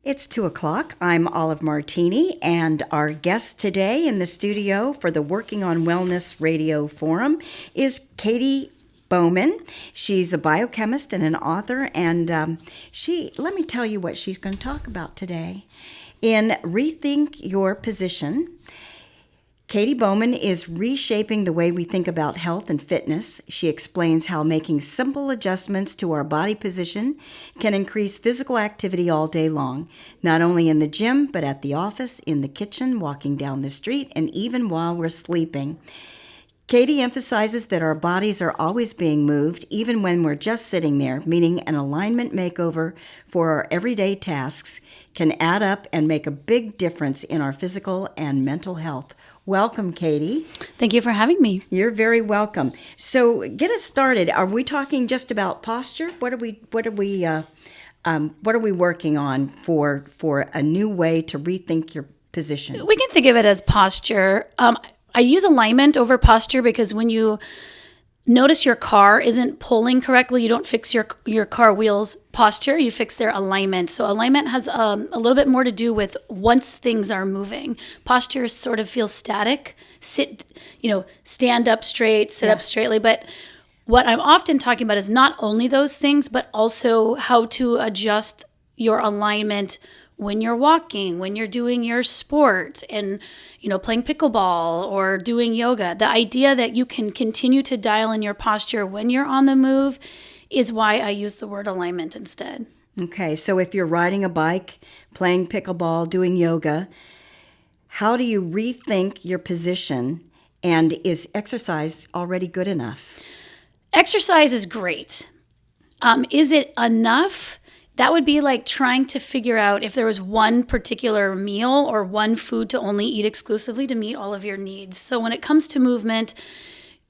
It's 2 o'clock. I'm Olive Martini, and our guest today in the studio for the Working on Wellness Radio Forum is Katy Bowman. She's a biochemist and an author, and let me tell you what she's going to talk about today. In Rethink Your Position, Katy Bowman is reshaping the way we think about health and fitness. She explains how making simple adjustments to our body position can increase physical activity all day long, not only in the gym, but at the office, in the kitchen, walking down the street, and even while we're sleeping. Katy emphasizes that our bodies are always being moved, even when we're just sitting there, meaning an alignment makeover for our everyday tasks can add up and make a big difference in our physical and mental health. Welcome, Katy. Thank you for having me. You're very welcome. So, get us started. Are we talking just about posture? What are we working on for a new way to rethink your position? We can think of it as posture. I use alignment over posture because when you notice your car isn't pulling correctly, you don't fix your car wheels posture, you fix their alignment. So alignment has a little bit more to do with once things are moving. Posture sort of feels static. Stand up straight, sit up straightly. But what I'm often talking about is not only those things, but also how to adjust your alignment when you're walking, when you're doing your sport and, playing pickleball or doing yoga. The idea that you can continue to dial in your posture when you're on the move is why I use the word alignment instead. Okay, so if you're riding a bike, playing pickleball, doing yoga, how do you rethink your position, and is exercise already good enough? Exercise is great. Is it enough? That would be like trying to figure out if there was one particular meal or one food to only eat exclusively to meet all of your needs. So when it comes to movement,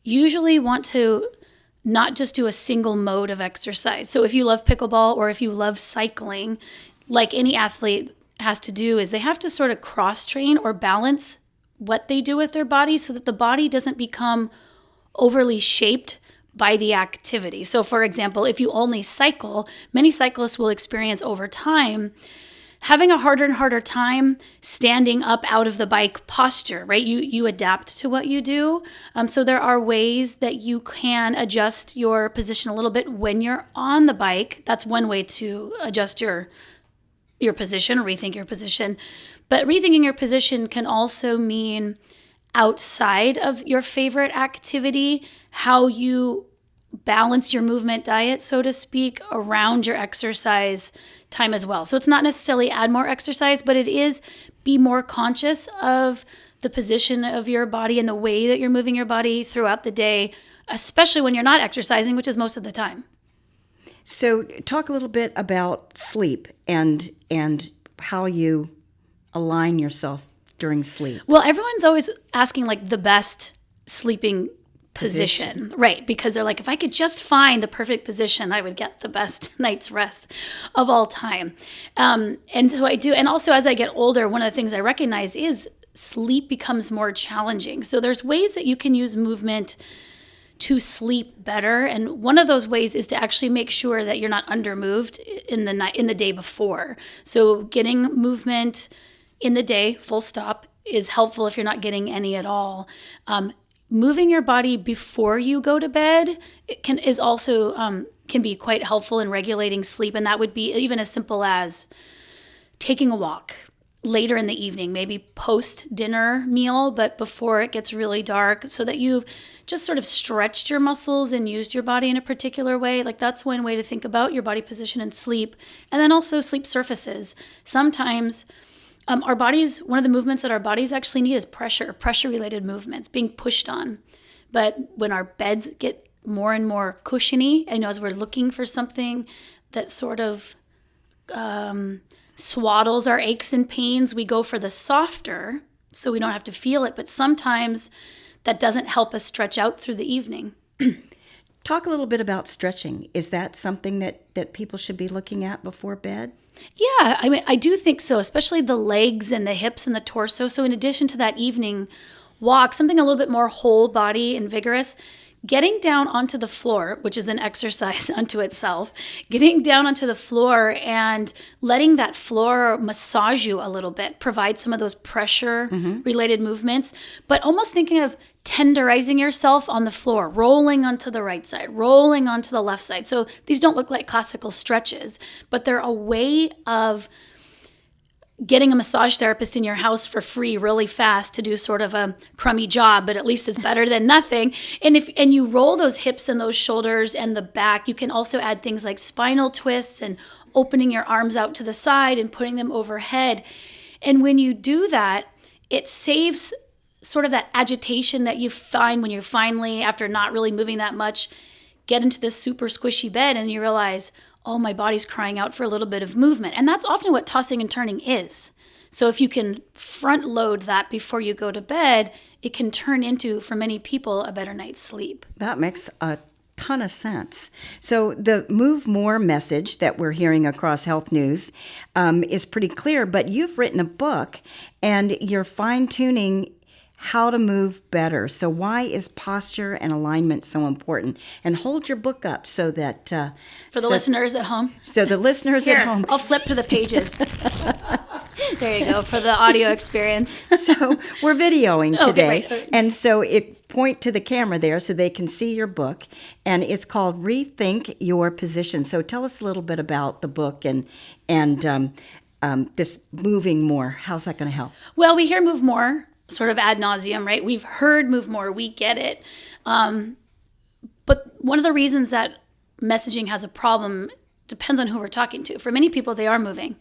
usually want to not just do a single mode of exercise. So if you love pickleball or if you love cycling, like any athlete has to do, is they have to sort of cross-train or balance what they do with their body so that the body doesn't become overly shaped by the activity. So for example, if you only cycle, many cyclists will experience over time having a harder and harder time standing up out of the bike posture, right? You adapt to what you do. So there are ways that you can adjust your position a little bit when you're on the bike. That's one way to adjust your position or rethink your position. But rethinking your position can also mean outside of your favorite activity, how you balance your movement diet, so to speak, around your exercise time as well. So it's not necessarily add more exercise, but it is be more conscious of the position of your body and the way that you're moving your body throughout the day, especially when you're not exercising, which is most of the time. So talk a little bit about sleep and how you align yourself during sleep. Well, everyone's always asking like the best sleeping position, right? Because they're like, if I could just find the perfect position, I would get the best night's rest of all time. And so I do. And also as I get older, one of the things I recognize is sleep becomes more challenging. So there's ways that you can use movement to sleep better. And one of those ways is to actually make sure that you're not undermoved in the day before. So getting movement in the day, full stop, is helpful if you're not getting any at all. Moving your body before you go to bed can be quite helpful in regulating sleep, and that would be even as simple as taking a walk later in the evening, maybe post-dinner meal, but before it gets really dark, so that you've just sort of stretched your muscles and used your body in a particular way. Like that's one way to think about your body position and sleep. And then also sleep surfaces. Sometimes our bodies, one of the movements that our bodies actually need is pressure-related movements, being pushed on. But when our beds get more and more cushiony, as we're looking for something that sort of swaddles our aches and pains, we go for the softer so we don't have to feel it. But sometimes that doesn't help us stretch out through the evening. Talk a little bit about stretching. Is that something that people should be looking at before bed? Yeah, I do think so, especially the legs and the hips and the torso. So in addition to that evening walk, something a little bit more whole body and vigorous getting down onto the floor, which is an exercise unto itself, getting down onto the floor and letting that floor massage you a little bit, provide some of those pressure related movements, but almost thinking of tenderizing yourself on the floor, rolling onto the right side, rolling onto the left side. So these don't look like classical stretches, but they're a way of getting a massage therapist in your house for free really fast to do sort of a crummy job, but at least it's better than nothing. And you roll those hips and those shoulders and the back. You can also add things like spinal twists and opening your arms out to the side and putting them overhead. And when you do that, it saves sort of that agitation that you find when you're finally, after not really moving that much, get into this super squishy bed and you realize, oh, my body's crying out for a little bit of movement. And that's often what tossing and turning is. So if you can front load that before you go to bed, it can turn into, for many people, a better night's sleep. That makes a ton of sense. So the Move More message that we're hearing across health news is pretty clear, but you've written a book and you're fine-tuning how to move better. So why is posture and alignment so important? And hold your book up so that... For the listeners at home? So the listeners Here, at home... I'll flip through the pages. There you go, for the audio experience. So we're videoing today. Okay, right. And so point to the camera there so they can see your book. And it's called Rethink Your Position. So tell us a little bit about the book and this moving more. How's that going to help? Well, we hear move more sort of ad nauseum, right? We've heard move more, we get it. But one of the reasons that messaging has a problem depends on who we're talking to. For many people, they are moving.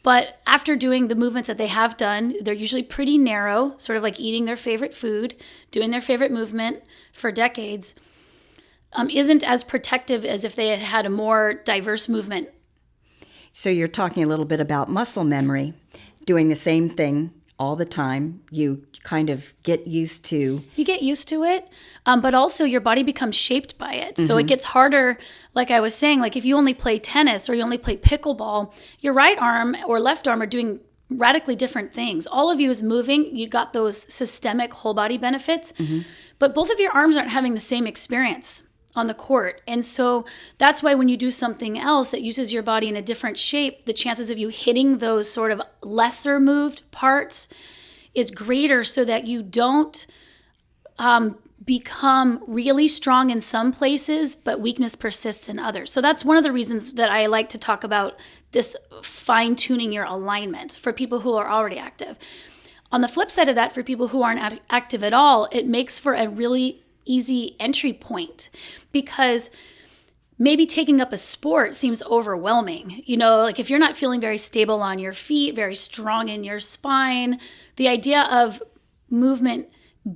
But after doing the movements that they have done, they're usually pretty narrow, sort of like eating their favorite food, doing their favorite movement for decades, isn't as protective as if they had had a more diverse movement. So you're talking a little bit about muscle memory, doing the same thing all the time. You kind of get used to... You get used to it, but also your body becomes shaped by it. So it gets harder, like I was saying, like if you only play tennis or you only play pickleball, your right arm or left arm are doing radically different things. All of you is moving. You got those systemic whole body benefits, but both of your arms aren't having the same experience on the court. And so that's why when you do something else that uses your body in a different shape, the chances of you hitting those sort of lesser moved parts is greater so that you don't become really strong in some places, but weakness persists in others. So that's one of the reasons that I like to talk about this fine-tuning your alignment for people who are already active. On the flip side of that, for people who aren't active at all, it makes for a really easy entry point because maybe taking up a sport seems overwhelming. You know, like if you're not feeling very stable on your feet, very strong in your spine, the idea of movement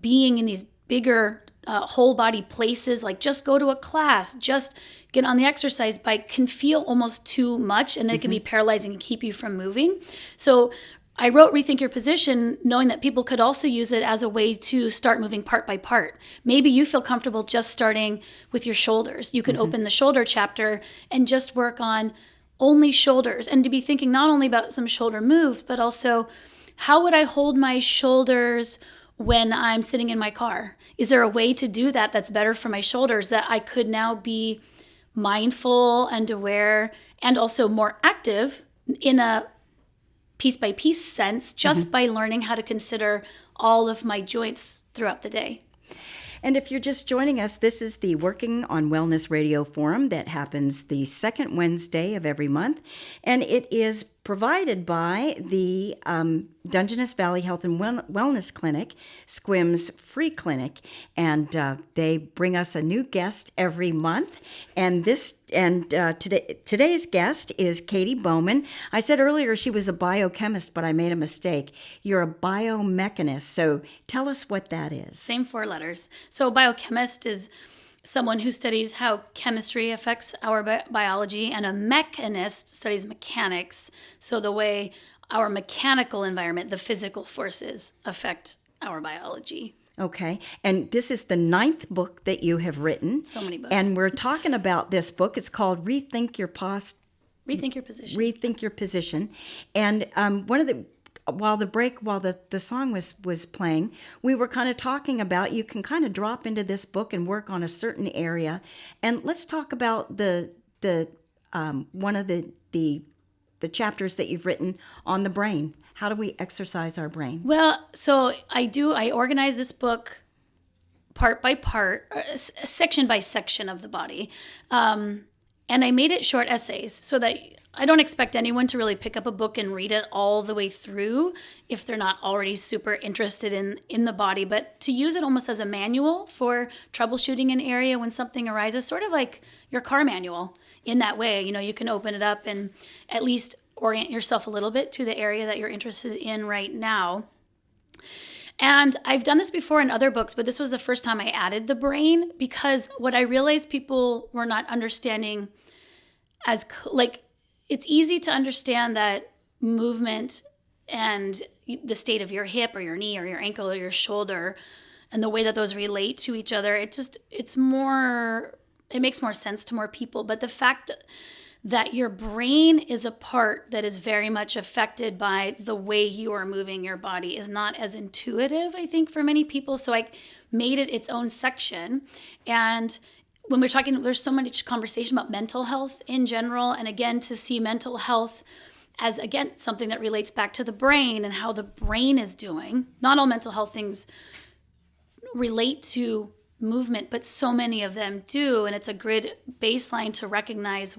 being in these bigger whole body places, like just go to a class, just get on the exercise bike, can feel almost too much, and it can be paralyzing and keep you from moving. So I wrote Rethink Your Position knowing that people could also use it as a way to start moving part by part. Maybe you feel comfortable just starting with your shoulders. You can open the shoulder chapter and just work on only shoulders, and to be thinking not only about some shoulder moves, but also how would I hold my shoulders when I'm sitting in my car? Is there a way to do that that's better for my shoulders that I could now be mindful and aware and also more active in a piece-by-piece sense just by learning how to consider all of my joints throughout the day. And if you're just joining us, this is the Working on Wellness Radio Forum that happens the second Wednesday of every month. And it is provided by the Dungeness Valley Health and Wellness Clinic, SQM's free clinic. And they bring us a new guest every month. And today's guest is Katy Bowman. I said earlier she was a biochemist, but I made a mistake. You're a biomechanist. So tell us what that is. Same 4 letters. So a biochemist is someone who studies how chemistry affects our biology, and a mechanist studies mechanics, so the way our mechanical environment, the physical forces, affect our biology. Okay, and this is the 9th book that you have written. So many books. And we're talking about this book. It's called Rethink Your Position. Rethink Your Position. Rethink Your Position. And one of the while the song was playing, we were kind of talking about you can kind of drop into this book and work on a certain area. And let's talk about the one of the chapters that you've written on the brain. How do we exercise our brain? Well, so I organize this book part by part, section by section of the body. And I made it short essays so that I don't expect anyone to really pick up a book and read it all the way through if they're not already super interested in the body, but to use it almost as a manual for troubleshooting an area when something arises, sort of like your car manual in that way. You can open it up and at least orient yourself a little bit to the area that you're interested in right now. And I've done this before in other books, but this was the first time I added the brain, because what I realized people were not understanding it's easy to understand that movement and the state of your hip or your knee or your ankle or your shoulder and the way that those relate to each other. It makes more sense to more people. But the fact that your brain is a part that is very much affected by the way you are moving your body is not as intuitive, I think, for many people. So I made it its own section. And when we're talking, there's so much conversation about mental health in general. And again, to see mental health as, again, something that relates back to the brain and how the brain is doing. Not all mental health things relate to movement, but so many of them do. And it's a good baseline to recognize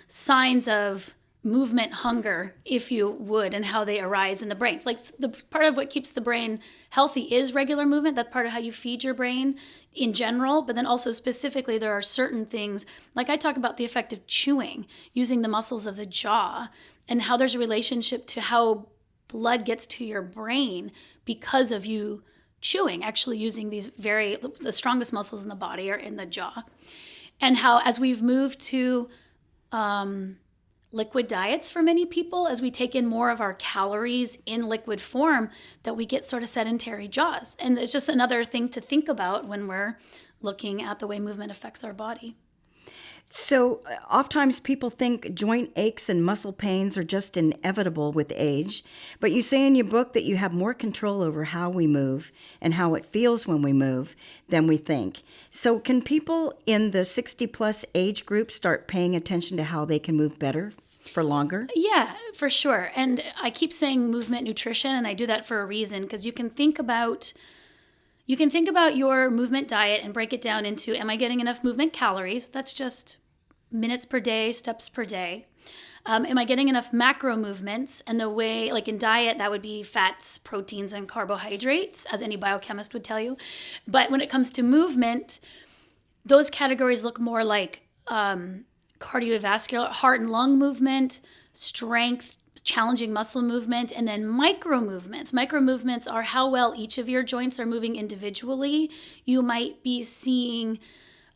signs of movement hunger, if you would, and how they arise in the brain. It's like the part of what keeps the brain healthy is regular movement. That's part of how you feed your brain in general. But then also specifically, there are certain things, like I talk about the effect of chewing, using the muscles of the jaw, and how there's a relationship to how blood gets to your brain because of you chewing, actually using the strongest muscles in the body are in the jaw. And how as we've moved to liquid diets for many people, as we take in more of our calories in liquid form, that we get sort of sedentary jaws. And it's just another thing to think about when we're looking at the way movement affects our body. So oftentimes people think joint aches and muscle pains are just inevitable with age, but you say in your book that you have more control over how we move and how it feels when we move than we think. So can people in the 60-plus age group start paying attention to how they can move better for longer? Yeah, for sure. And I keep saying movement nutrition, and I do that for a reason, because you can think about your movement diet and break it down into, am I getting enough movement calories? That's just minutes per day, steps per day. Am I getting enough macro movements? And the way, like in diet, that would be fats, proteins, and carbohydrates, as any biochemist would tell you. But when it comes to movement, those categories look more like cardiovascular, heart and lung movement, strength, challenging muscle movement, and then micro movements. Micro movements are how well each of your joints are moving individually. You might be seeing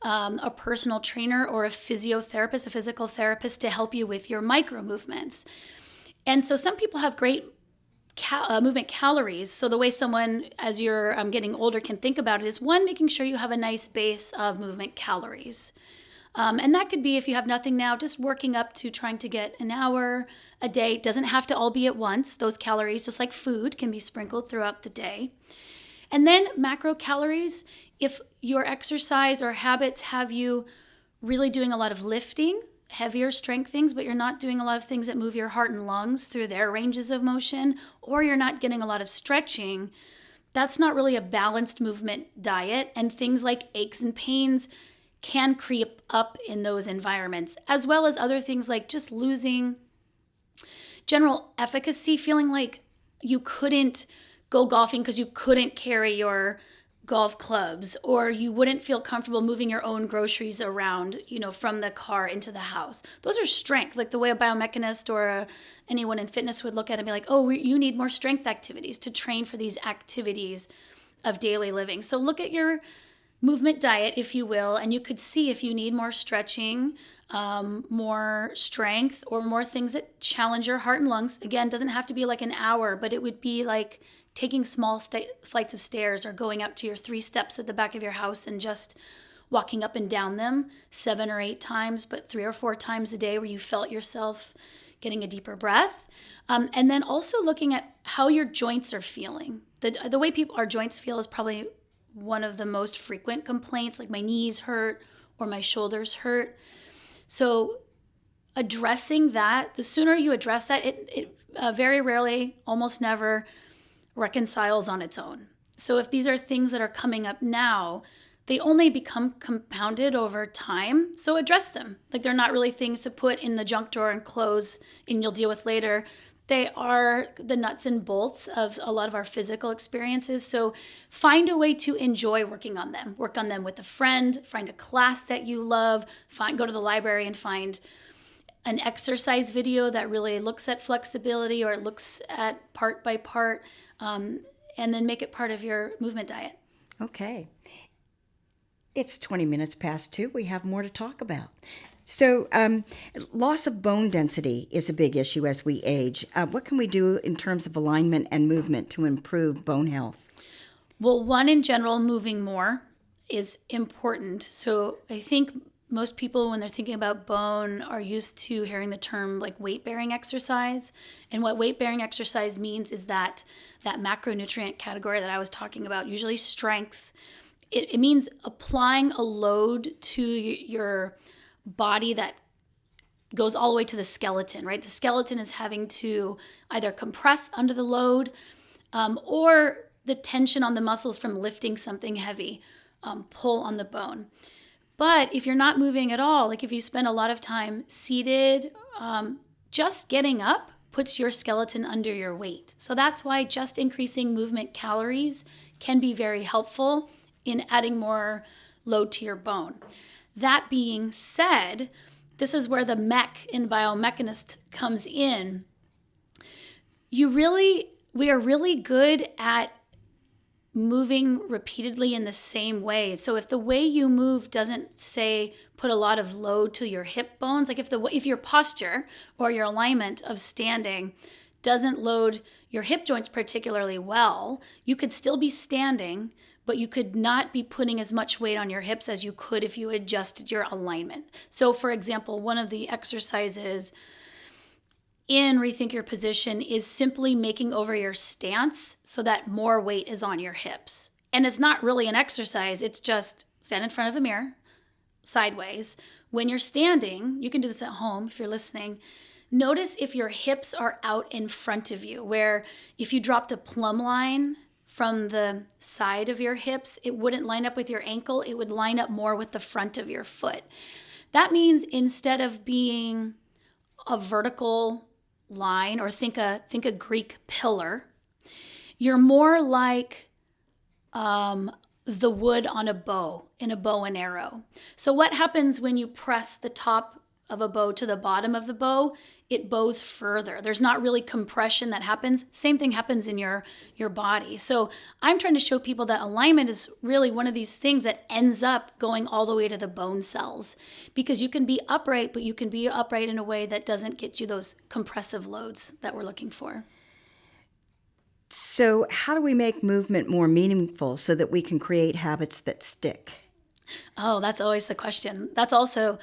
a personal trainer or a physiotherapist, a physical therapist, to help you with your micro movements. And so some people have great movement calories. So the way someone, as you're getting older, can think about it is, one, making sure you have a nice base of movement calories. And that could be, if you have nothing now, just working up to trying to get an hour a day. It doesn't have to all be at once. Those calories, just like food, can be sprinkled throughout the day. And then macro calories, if your exercise or habits have you really doing a lot of lifting, heavier strength things, but you're not doing a lot of things that move your heart and lungs through their ranges of motion, or you're not getting a lot of stretching, that's not really a balanced movement diet. And things like aches and pains can creep up in those environments, as well as other things like just losing general efficacy, feeling like you couldn't go golfing because you couldn't carry your golf clubs, or you wouldn't feel comfortable moving your own groceries around, from the car into the house. Those are strength, like the way a biomechanist or anyone in fitness would look at it and be like, oh, you need more strength activities to train for these activities of daily living. So look at your movement diet, if you will, and you could see if you need more stretching, more strength, or more things that challenge your heart and lungs. Again, doesn't have to be like an hour, but it would be like taking small flights of stairs, or going out to your 3 steps at the back of your house and just walking up and down them 7 or 8 times, but 3 or 4 times a day, where you felt yourself getting a deeper breath, and then also looking at how your joints are feeling. The way our joints feel is probably one of the most frequent complaints, like my knees hurt or my shoulders hurt. So addressing that, the sooner you address that, it very rarely, almost never reconciles on its own. So if these are things that are coming up now, they only become compounded over time. So address them. Like they're not really things to put in the junk drawer and close and you'll deal with later. They are the nuts and bolts of a lot of our physical experiences. So find a way to enjoy working on them. Work on them with a friend, find a class that you love, go to the library and find an exercise video that really looks at flexibility or looks at part by part, and then make it part of your movement diet. Okay. It's 20 minutes past 2. We have more to talk about. So loss of bone density is a big issue as we age. What can we do in terms of alignment and movement to improve bone health? Well, one, in general, moving more is important. So I think most people, when they're thinking about bone, are used to hearing the term like weight-bearing exercise. And what weight-bearing exercise means is that macronutrient category that I was talking about, usually strength. It means applying a load to your body that goes all the way to the skeleton, right? The skeleton is having to either compress under the load or the tension on the muscles from lifting something heavy, pull on the bone. But if you're not moving at all, like if you spend a lot of time seated, just getting up puts your skeleton under your weight. So that's why just increasing movement calories can be very helpful in adding more load to your bone. That being said, this is where the mech in biomechanist comes in. We are really good at moving repeatedly in the same way. So if the way you move doesn't, say, put a lot of load to your hip bones, like if your posture or your alignment of standing doesn't load your hip joints particularly well, you could still be standing, but you could not be putting as much weight on your hips as you could if you adjusted your alignment. So for example, one of the exercises in Rethink Your Position is simply making over your stance so that more weight is on your hips. And it's not really an exercise, it's just stand in front of a mirror, sideways. When you're standing, you can do this at home if you're listening, notice if your hips are out in front of you, where if you dropped a plumb line from the side of your hips, it wouldn't line up with your ankle, it would line up more with the front of your foot. That means instead of being a vertical line, or think a Greek pillar, you're more like the wood on a bow, in a bow and arrow. So what happens when you press the top of a bow to the bottom of the bow? It bows further. There's not really compression that happens. Same thing happens in your body. So I'm trying to show people that alignment is really one of these things that ends up going all the way to the bone cells, because you can be upright, but you can be upright in a way that doesn't get you those compressive loads that we're looking for. So how do we make movement more meaningful so that we can create habits that stick? Oh, that's always the question. That's also,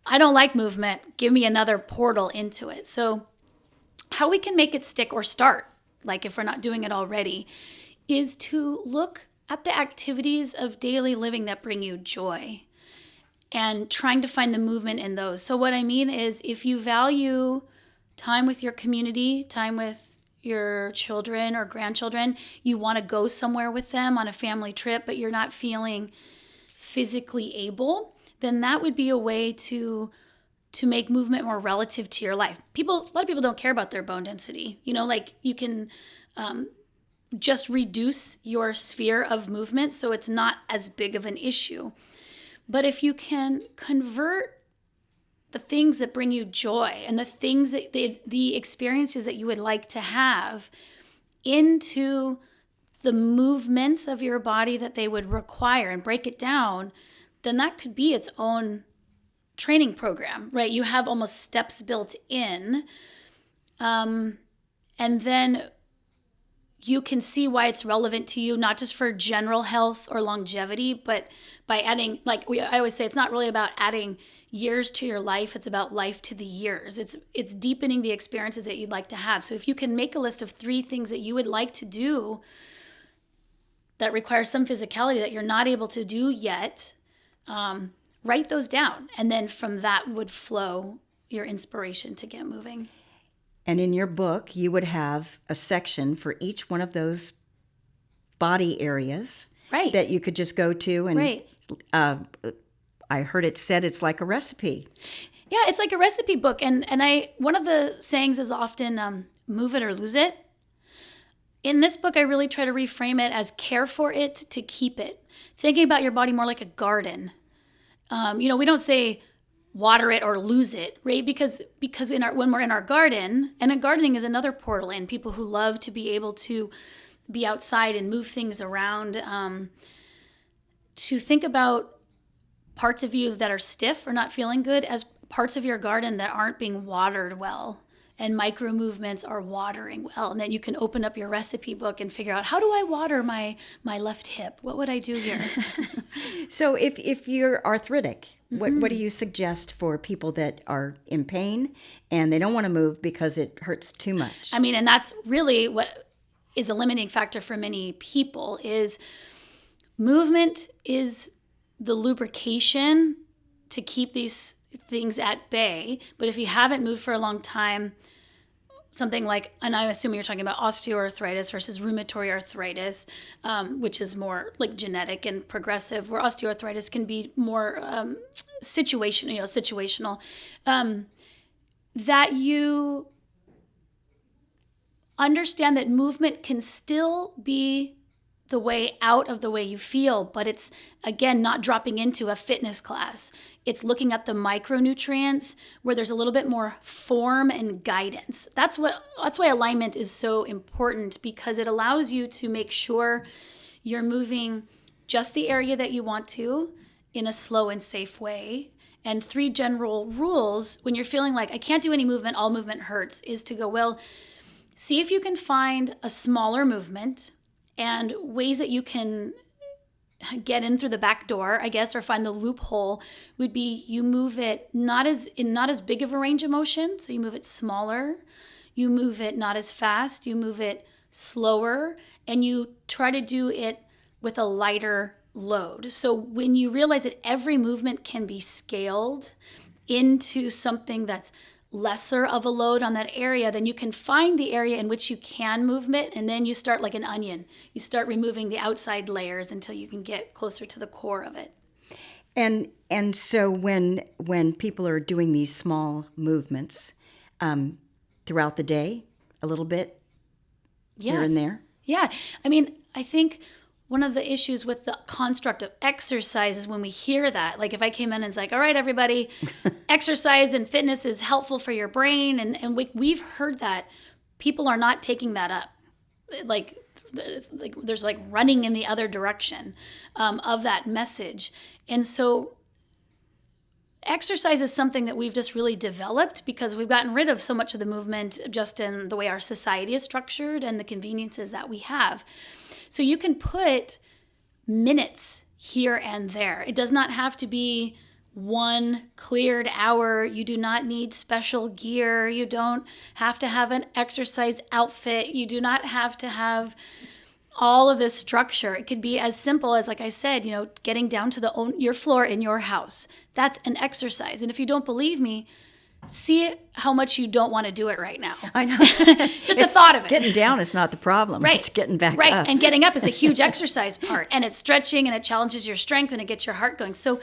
I don't like movement. Give me another portal into it. So how we can make it stick or start, like if we're not doing it already, is to look at the activities of daily living that bring you joy and trying to find the movement in those. So what I mean is, if you value time with your community, time with your children or grandchildren, you want to go somewhere with them on a family trip, but you're not feeling physically able, then that would be a way to make movement more relative to your life. A lot of people don't care about their bone density. Like you can just reduce your sphere of movement so it's not as big of an issue. But if you can convert the things that bring you joy and the things that the experiences that you would like to have into the movements of your body that they would require and break it down, then that could be its own training program, right? You have almost steps built in. And then you can see why it's relevant to you, not just for general health or longevity, but by adding, I always say, it's not really about adding years to your life. It's about life to the years. It's deepening the experiences that you'd like to have. So if you can make a list of 3 things that you would like to do that require some physicality that you're not able to do yet, write those down. And then from that would flow your inspiration to get moving. And in your book, you would have a section for each one of those body areas Right. that you could just go to. And Right. I heard it said it's like a recipe. Yeah, it's like a recipe book. And one of the sayings is often move it or lose it. In this book, I really try to reframe it as care for it to keep it. Thinking about your body more like a garden. We don't say water it or lose it, right? Because when we're in our garden, and gardening is another portal in, people who love to be able to be outside and move things around, to think about parts of you that are stiff or not feeling good as parts of your garden that aren't being watered well. And micro movements are watering well. And then you can open up your recipe book and figure out, how do I water my left hip? What would I do here? So if you're arthritic, what do you suggest for people that are in pain and they don't want to move because it hurts too much? I mean, and that's really what is a limiting factor for many people, is movement is the lubrication to keep these things at bay. But if you haven't moved for a long time, something like, and I'm assuming you're talking about osteoarthritis versus rheumatoid arthritis, which is more like genetic and progressive, where osteoarthritis can be more situational, that you understand that movement can still be the way out of the way you feel, but it's, again, not dropping into a fitness class. It's looking at the micronutrients where there's a little bit more form and guidance. That's why alignment is so important, because it allows you to make sure you're moving just the area that you want to in a slow and safe way. And 3 general rules when you're feeling like, I can't do any movement, all movement hurts, is to go, well, see if you can find a smaller movement and ways that you can get in through the back door, I guess, or find the loophole would be you move it not as big of a range of motion, so you move it smaller, you move it not as fast, you move it slower, and you try to do it with a lighter load. So when you realize that every movement can be scaled into something that's lesser of a load on that area, then you can find the area in which you can move it, and then you start like an onion. You start removing the outside layers until you can get closer to the core of it. And so when people are doing these small movements throughout the day, a little bit here and there. Yeah. I mean, I think one of the issues with the construct of exercise is when we hear that, like if I came in and it's like, all right, everybody, exercise and fitness is helpful for your brain. And we've heard that. People are not taking that up. There's like running in the other direction of that message. And so exercise is something that we've just really developed because we've gotten rid of so much of the movement just in the way our society is structured and the conveniences that we have. So you can put minutes here and there. It does not have to be one cleared hour. You do not need special gear. You don't have to have an exercise outfit. You do not have to have all of this structure. It could be as simple as, like I said, getting down to your floor in your house. That's an exercise. And if you don't believe me, see how much you don't want to do it right now. I know. Just the thought of it. Getting down is not the problem. Right. It's getting back right. up. And getting up is a huge exercise part. And it's stretching and it challenges your strength and it gets your heart going. So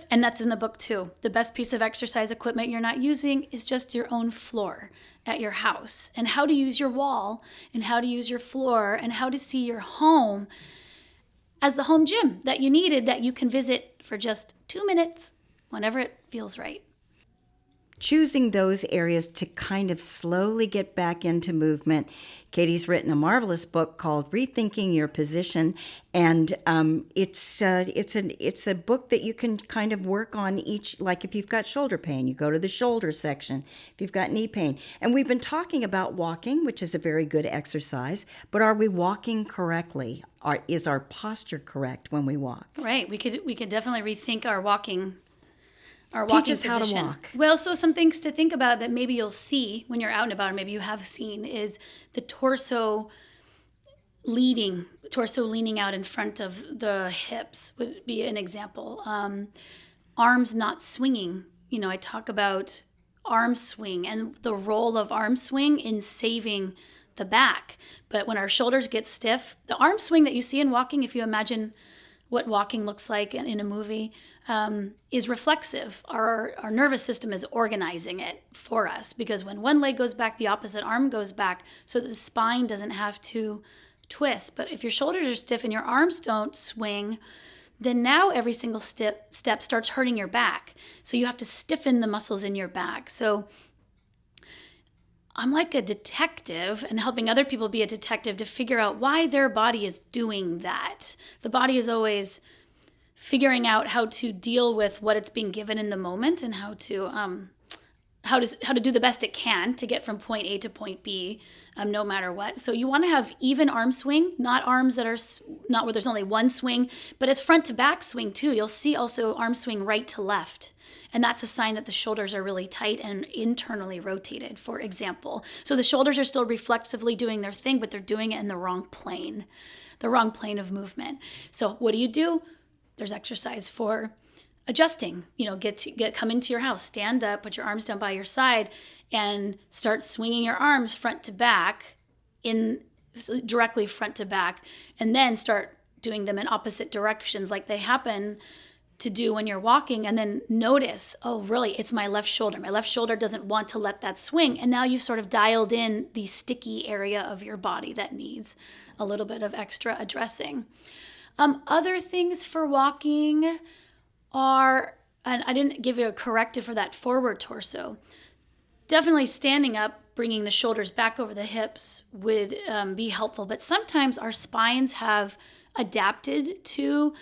and that's in the book too. The best piece of exercise equipment you're not using is just your own floor at your house, and how to use your wall and how to use your floor and how to see your home as the home gym that you needed, that you can visit for just 2 minutes whenever it feels right. choosing those areas to kind of slowly get back into movement. Katy's written a marvelous book called Rethinking Your Position, and it's a book that you can kind of work on each. Like if you've got shoulder pain, you go to the shoulder section. If you've got knee pain, and we've been talking about walking, which is a very good exercise. But are we walking correctly? Is our posture correct when we walk? Right. We could definitely rethink our walking. Teach us position. how to walk. Well, so some things to think about that maybe you'll see when you're out and about, or maybe you have seen, is the torso leaning out in front of the hips would be an example. Arms not swinging. I talk about arm swing and the role of arm swing in saving the back. But when our shoulders get stiff, the arm swing that you see in walking, if you imagine what walking looks like in a movie, is reflexive. Our nervous system is organizing it for us, because when one leg goes back, the opposite arm goes back so that the spine doesn't have to twist. But if your shoulders are stiff and your arms don't swing, then now every single step starts hurting your back. So you have to stiffen the muscles in your back. So I'm like a detective and helping other people be a detective to figure out why their body is doing that. The body is always figuring out how to deal with what it's being given in the moment, and how to do the best it can to get from point A to point B, no matter what. So you want to have even arm swing, not arms that are not where there's only one swing, but it's front to back swing too. You'll see also arm swing right to left. And that's a sign that the shoulders are really tight and internally rotated, for example. So the shoulders are still reflexively doing their thing, but they're doing it in the wrong plane of movement. So what do? There's exercise for adjusting. Come into your house, stand up, put your arms down by your side, and start swinging your arms front to back, directly front to back, and then start doing them in opposite directions like they happen to do when you're walking. And then notice, oh, really, it's my left shoulder. My left shoulder doesn't want to let that swing. And now you've sort of dialed in the sticky area of your body that needs a little bit of extra addressing. Other things for walking are, and I didn't give you a corrective for that forward torso. Definitely standing up, bringing the shoulders back over the hips would be helpful. But sometimes our spines have adapted to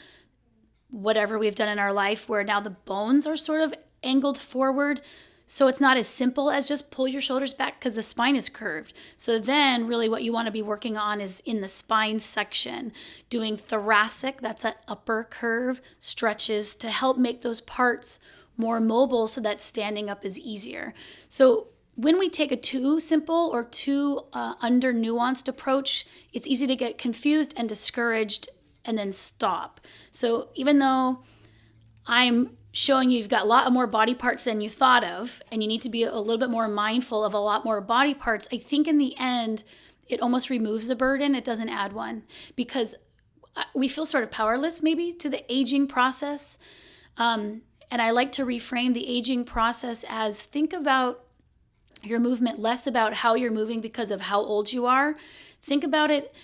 whatever we've done in our life, where now the bones are sort of angled forward. So it's not as simple as just pull your shoulders back, because the spine is curved. So then really what you want to be working on is in the spine section, doing thoracic, that's that upper curve, stretches to help make those parts more mobile so that standing up is easier. So when we take a too simple or too under nuanced approach, it's easy to get confused and discouraged and then stop. So even though I'm showing you've got a lot more body parts than you thought of, and you need to be a little bit more mindful of a lot more body parts, I think in the end, it almost removes a burden. It doesn't add one, because we feel sort of powerless maybe to the aging process. And I like to reframe the aging process as, think about your movement less about how you're moving because of how old you are. Think about it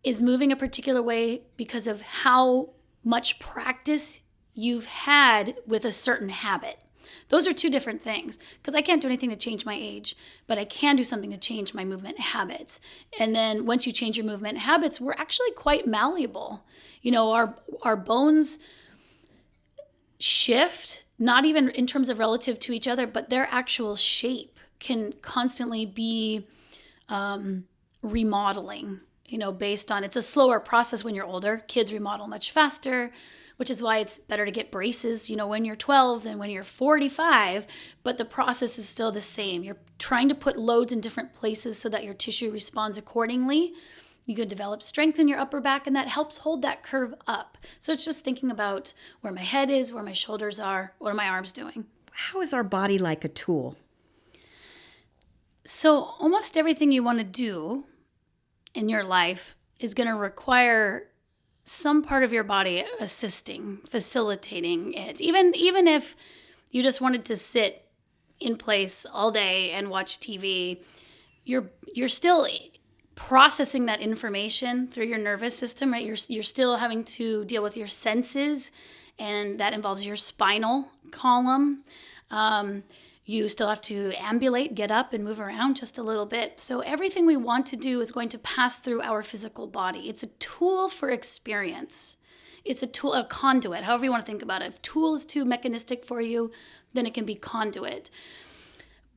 is moving a particular way because of how much practice you've had with a certain habit. Those are two different things, because I can't do anything to change my age, but I can do something to change my movement habits. And then once you change your movement habits, we're actually quite malleable. Our bones shift, not even in terms of relative to each other, but their actual shape can constantly be remodeling, based on, it's a slower process when you're older. Kids remodel much faster, which is why it's better to get braces, when you're 12 than when you're 45, but the process is still the same. You're trying to put loads in different places so that your tissue responds accordingly. You can develop strength in your upper back, and that helps hold that curve up. So it's just thinking about where my head is, where my shoulders are, what are my arms doing. How is our body like a tool? So almost everything you want to do in your life is going to require some part of your body assisting, facilitating it. Even if you just wanted to sit in place all day and watch TV, you're still processing that information through your nervous system, right? You're still having to deal with your senses, and that involves your spinal column. You still have to ambulate, get up, and move around just a little bit. So everything we want to do is going to pass through our physical body. It's a tool for experience. It's a tool, a conduit, however you want to think about it. If tool is too mechanistic for you, then it can be conduit.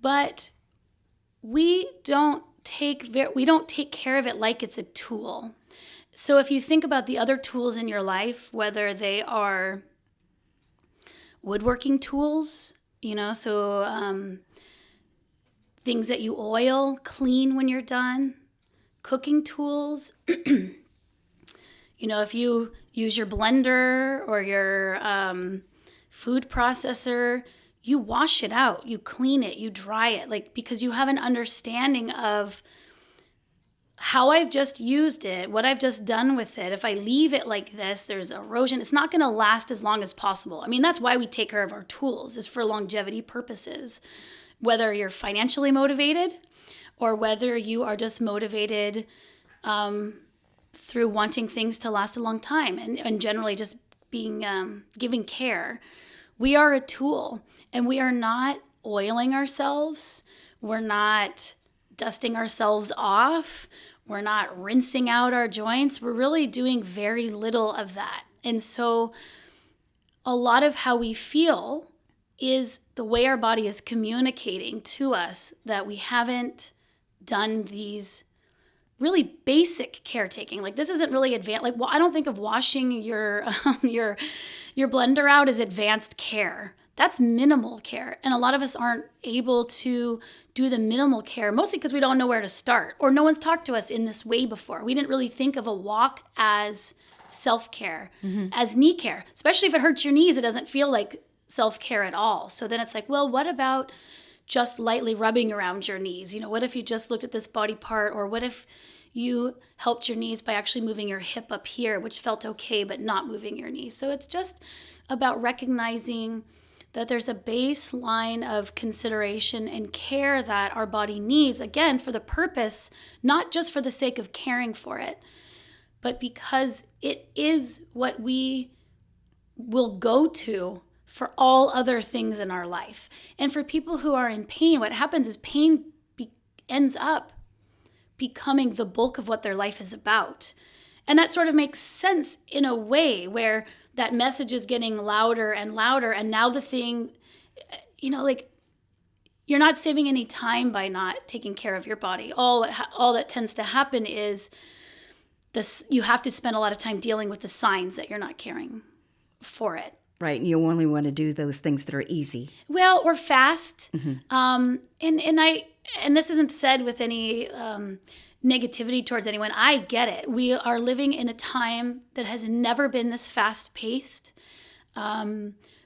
But we don't take care of it like it's a tool. So if you think about the other tools in your life, whether they are woodworking tools, things that you oil, clean when you're done, cooking tools, if you use your blender or your food processor, you wash it out, you clean it, you dry it, because you have an understanding of how I've just used it, what I've just done with it. If I leave it like this, there's erosion. It's not going to last as long as possible. I mean, that's why we take care of our tools, is for longevity purposes. Whether you're financially motivated or whether you are just motivated through wanting things to last a long time and generally just being giving care. We are a tool, and we are not oiling ourselves. We're not dusting ourselves off. We're not rinsing out our joints. We're really doing very little of that. And so a lot of how we feel is the way our body is communicating to us that we haven't done these really basic caretaking. This isn't really advanced. I don't think of washing your blender out as advanced care. That's minimal care. And a lot of us aren't able to do the minimal care, mostly because we don't know where to start, or no one's talked to us in this way before. We didn't really think of a walk as self-care, as knee care. Especially if it hurts your knees, it doesn't feel like self-care at all. So then it's well, what about just lightly rubbing around your knees? What if you just looked at this body part, or what if you helped your knees by actually moving your hip up here, which felt okay, but not moving your knees? So it's just about recognizing that there's a baseline of consideration and care that our body needs, again, for the purpose, not just for the sake of caring for it, but because it is what we will go to for all other things in our life. And for people who are in pain, what happens is pain ends up becoming the bulk of what their life is about. And that sort of makes sense in a way, where that message is getting louder and louder. And now the thing, you're not saving any time by not taking care of your body. All that tends to happen is you have to spend a lot of time dealing with the signs that you're not caring for it. Right. And you only want to do those things that are easy. Well, or fast. And this isn't said with any negativity towards anyone. I get it. We are living in a time that has never been this fast-paced.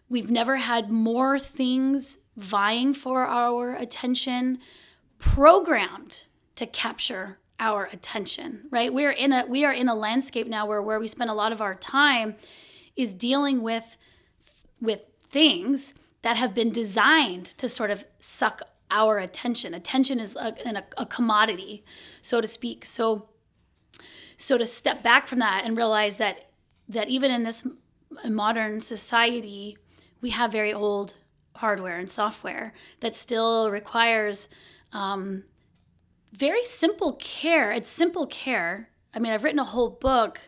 We've never had more things vying for our attention, programmed to capture our attention, right? We are in a landscape now where we spend a lot of our time is dealing with things that have been designed to sort of suck our attention. Attention is a commodity, so to speak. So to step back from that and realize that even in this modern society, we have very old hardware and software that still requires very simple care. It's simple care. I mean, I've written a whole book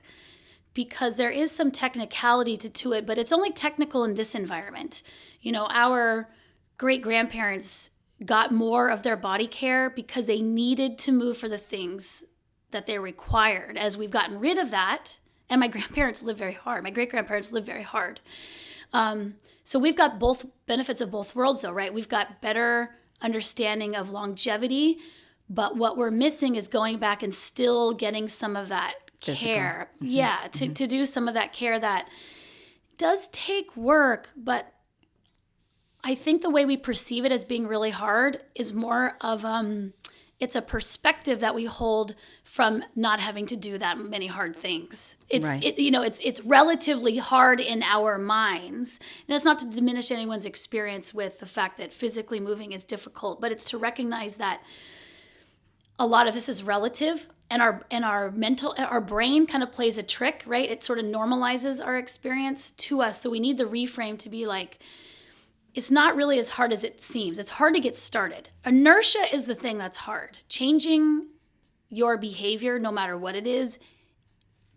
because there is some technicality to it, but it's only technical in this environment. Our great-grandparents got more of their body care because they needed to move for the things that they required. As we've gotten rid of that, and my grandparents lived very hard. My great-grandparents lived very hard. So we've got both benefits of both worlds, though, right? We've got better understanding of longevity, but what we're missing is going back and still getting some of that care. Yeah, to do some of that care that does take work, but I think the way we perceive it as being really hard is more of it's a perspective that we hold from not having to do that many hard things. It's relatively hard in our minds, and it's not to diminish anyone's experience with the fact that physically moving is difficult, but it's to recognize that a lot of this is relative, and our brain kind of plays a trick, right? It sort of normalizes our experience to us. So we need the reframe to be like, it's not really as hard as it seems. It's hard to get started. Inertia is the thing that's hard. Changing your behavior, no matter what it is,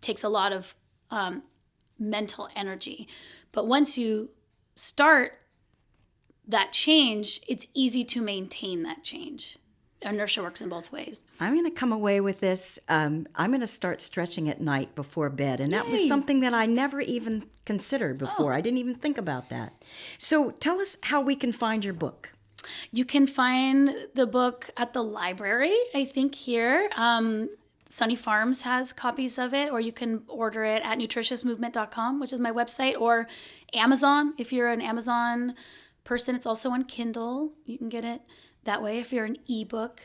takes a lot of mental energy. But once you start that change, it's easy to maintain that change. Inertia works in both ways. I'm going to come away with this. I'm going to start stretching at night before bed. And that was Yay. something that I never even considered before. I didn't even think about that. So tell us how we can find your book. You can find the book at the library, I think here. Sunny Farms has copies of it, or you can order it at nutritiousmovement.com, which is my website, or Amazon. If you're an Amazon person, it's also on Kindle. You can get it that way if you're an ebook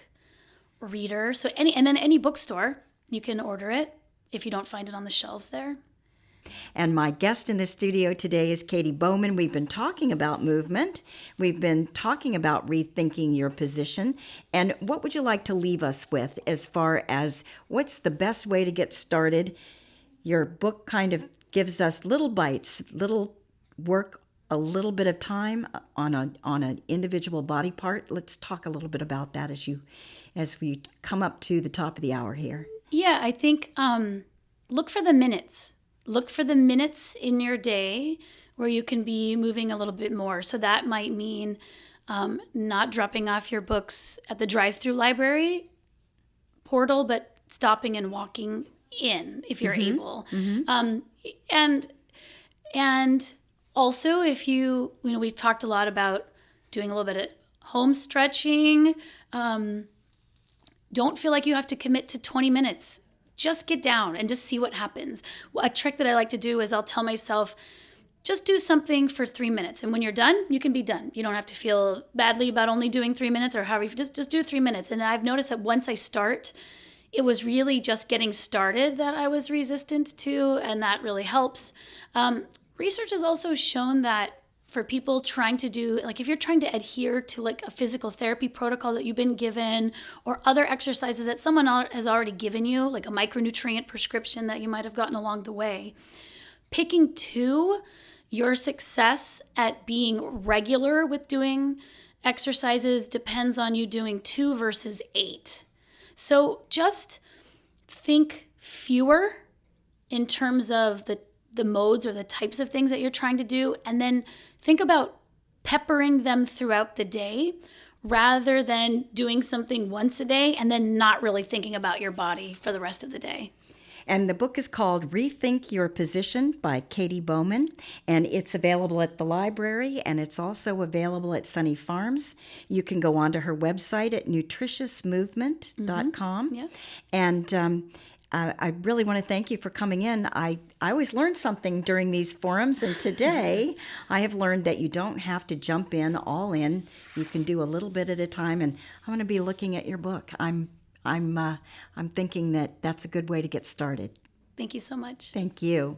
reader. So any bookstore, you can order it if you don't find it on the shelves there. And my guest in the studio today is Katy Bowman. We've been talking about movement. We've been talking about rethinking your position. And what would you like to leave us with as far as what's the best way to get started? Your book kind of gives us little bites, little work, a little bit of time on an individual body part. Let's talk a little bit about that as we come up to the top of the hour here. Yeah, I think look for the minutes. Look for the minutes in your day where you can be moving a little bit more. So that might mean not dropping off your books at the drive-through library portal, but stopping and walking in if you're able. And also, if we've talked a lot about doing a little bit of home stretching. Don't feel like you have to commit to 20 minutes. Just get down and just see what happens. A trick that I like to do is I'll tell myself, just do something for 3 minutes. And when you're done, you can be done. You don't have to feel badly about only doing 3 minutes or however. Just do 3 minutes. And I've noticed that once I start, it was really just getting started that I was resistant to, and that really helps. Research has also shown that for people trying to do, like if you're trying to adhere to like a physical therapy protocol that you've been given or other exercises that someone has already given you, like a micronutrient prescription that you might have gotten along the way, picking your success at being regular with doing exercises depends on you doing 2 versus 8. So just think fewer in terms of the modes or the types of things that you're trying to do, and then think about peppering them throughout the day rather than doing something once a day and then not really thinking about your body for the rest of the day. And the book is called Rethink Your Position by Katy Bowman, and it's available at the library, and it's also available at Sunny Farms. You can go onto her website at nutritiousmovement.com. Yes. And I really want to thank you for coming in. I always learn something during these forums, and today I have learned that you don't have to jump in all in. You can do a little bit at a time, and I'm going to be looking at your book. I'm thinking that that's a good way to get started. Thank you so much. Thank you.